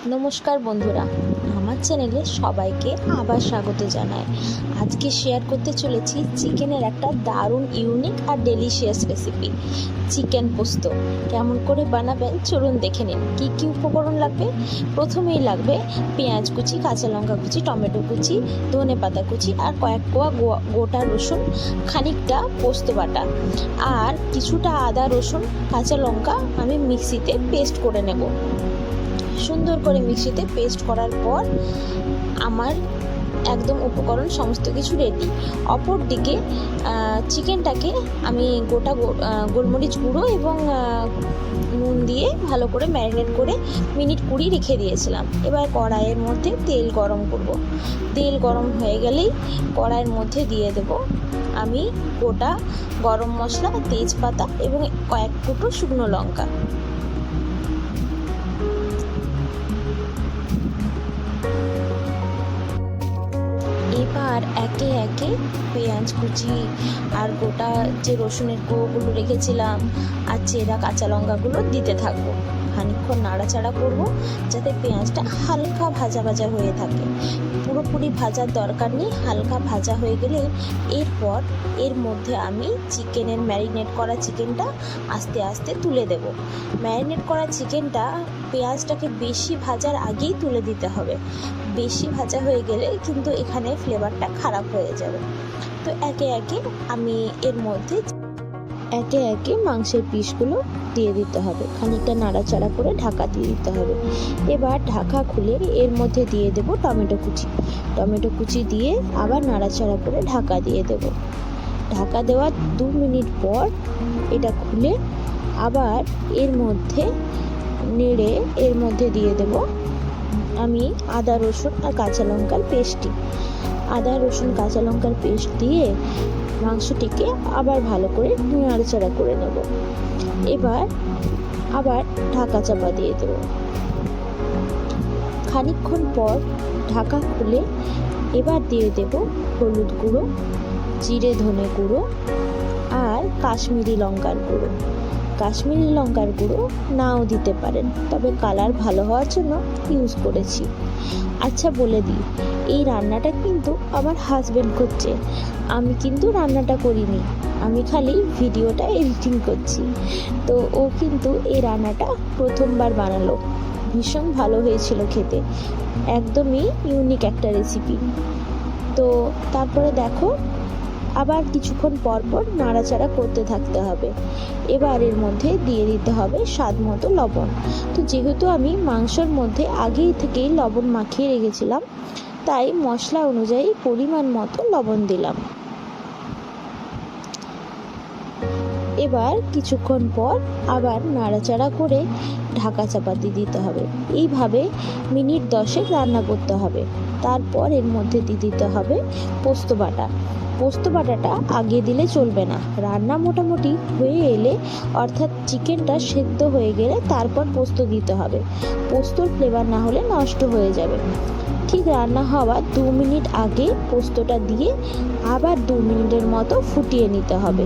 নমস্কার বন্ধুরা, আমার চ্যানেলে সবাইকে আবার স্বাগত জানাই। আজকে শেয়ার করতে চলেছি চিকেনের একটা দারুণ ইউনিক আর ডেলিশিয়াস রেসিপি, চিকেন পোস্ত। কেমন করে বানাবেন চলুন দেখে নিন। কী কী উপকরণ লাগবে? প্রথমেই লাগবে পেঁয়াজ কুচি, কাঁচা লঙ্কা কুচি, টমেটো কুচি, ধনে পাতা কুচি আর কয়েক কোয়া গোটা রসুন, খানিকটা পোস্ত বাটা আর কিছুটা আদা, রসুন, কাঁচা লঙ্কা আমি মিক্সিতে পেস্ট করে নেব। সুন্দর করে মিক্সিতে পেস্ট করার পর আমার একদম উপকরণ সমস্ত কিছু রেডি। অপর দিকে চিকেনটাকে আমি গোটা গোলমরিচ গুঁড়ো এবং নুন দিয়ে ভালো করে ম্যারিনেট করে মিনিট 20 রেখে দিয়েছিলাম। এবার কড়াইয়ের মধ্যে তেল গরম করব। তেল গরম হয়ে গেলেই কড়াইয়ের মধ্যে দিয়ে দেব আমি গোটা গরম মশলা, তেজপাতা এবং কয়েক টুকরো শুকনো লঙ্কা। এবার একে একে পেঁয়াজ কুচি আর গোটা যে রসুনের কোয়াগুলো রেখেছিলাম আর চেরা কাঁচা লঙ্কাগুলো দিতে থাকবো। খানিকক্ষণ নাড়াচাড়া করব যাতে পেঁয়াজটা হালকা ভাজা ভাজা হয়ে থাকে। পুরোপুরি ভাজার দরকার নেই, হালকা ভাজা হয়ে গেলে এরপর এর মধ্যে আমি চিকেনের ম্যারিনেট করা চিকেনটা আস্তে আস্তে তুলে দেব। ম্যারিনেট করা চিকেনটা পেঁয়াজটাকে বেশি ভাজার আগেই তুলে দিতে হবে। বেশি ভাজা হয়ে গেলে কিন্তু এখানে ফ্লেভারটা খারাপ হয়ে যাবে। তো একে একে আমি এর মধ্যে একে একে মাংসের পিসগুলো দিয়ে দিতে হবে। খানিকটা নাড়াচাড়া করে ঢাকা দিয়ে দিতে হবে। এবার ঢাকা খুলে এর মধ্যে দিয়ে দেব টমেটো কুচি। টমেটো কুচি দিয়ে আবার নাড়াচাড়া করে ঢাকা দিয়ে দেব। ঢাকা দেওয়ার 2 মিনিট পর এটা খুলে আবার এর মধ্যে নেড়ে এর মধ্যে দিয়ে দেব আমি আদা, রসুন আর কাঁচা লঙ্কার পেস্টটি। আদা, রসুন, কাঁচা লঙ্কার পেস্ট দিয়ে মাংসটিকে আবার ভালো করে নাড়াচাড়া করে নেব। এবার আবার ঢাকা চাপা দিয়ে দেব। খানিকক্ষণ পর ঢাকা খুলে এবার দিয়ে দেব হলুদ গুঁড়ো, জিরে ধনে গুঁড়ো আর কাশ্মীরি লঙ্কার গুঁড়ো। কাশ্মীরি লঙ্কার গুঁড়ো নাও দিতে পারেন, তবে কালার ভালো হওয়ার জন্য ইউজ করেছি। আচ্ছা বলে দিই, এই রান্নাটা কিন্তু আমার হাজব্যান্ড করছে, আমি কিন্তু রান্নাটা করিনি, আমি খালি ভিডিওটা এডিটিং করছি। তো ও কিন্তু এই রান্নাটা প্রথমবার বানালো, ভীষণ ভালো হয়েছিল খেতে, একদমই ইউনিক একটা রেসিপি। তো তারপরে দেখো আবার কিছুক্ষণ পর পর নাড়াচাড়া করতে থাকতে হবে। এবার এর মধ্যে দিয়ে দিতে হবে স্বাদ মতো লবণ। তো যেহেতু আমি মাংসর মধ্যে আগেই থেকেই লবণ মাখিয়ে রেখেছিলাম, তাই মশলা অনুযায়ী পরিমাণ মতো লবণ দিলাম। এবার কিছুক্ষণ পর আবার নাড়াচাড়া করে ঢাকা চাপা দিয়ে দিতে হবে। এইভাবে মিনিট 10 রান্না করতে হবে। তারপর এর মধ্যে দিয়ে দিতে হবে পোস্ত বাটা। পোস্ত বাটাটা আগে দিলে চলবে না, রান্না মোটামুটি হয়ে এলে অর্থাৎ চিকেনটা সেদ্ধ হয়ে গেলে তারপর পোস্ত দিতে হবে। পোস্তর ফ্লেভার না হলে নষ্ট হয়ে যাবে। ঠিক রান্না হওয়ার 2 মিনিট আগে পোস্তটা দিয়ে আবার 2 মিনিটের মতো ফুটিয়ে নিতে হবে।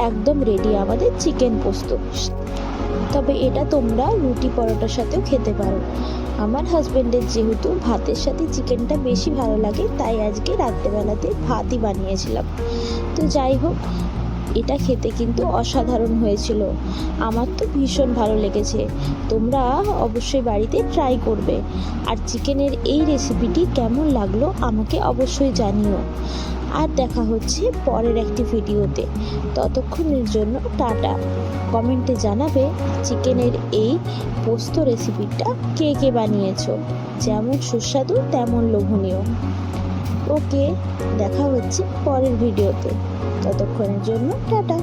একদম রেডি আমাদের চিকেন পোস্ত। তবে এটা তোমরা রুটি পরোটার সাথেও খেতে পারো। আমার হাজব্যান্ডের যেহেতু ভাতের সাথে চিকেনটা বেশি ভালো লাগে, তাই আজকে রাত্রেবেলাতে ভাতই বানিয়েছিলাম। তো যাই হোক, এটা খেতে কিন্তু অসাধারণ হয়েছিল, আমার তো ভীষণ ভালো লেগেছে। তোমরা অবশ্যই বাড়িতে ট্রাই করবে। আর চিকেনের এই রেসিপিটি কেমন লাগলো আমাকে অবশ্যই জানিও। আর দেখা হচ্ছে পরের একটি ভিডিওতে। ততক্ষণের জন্য টাটা। কমেন্টে জানাবে চিকেনের এই পোস্ত রেসিপিটা কে কে বানিয়েছো, যেমন সুস্বাদু তেমন লোভনীয়। ওকে, দেখা হচ্ছে পরের ভিডিওতে। ততক্ষণের জন্য টাটা।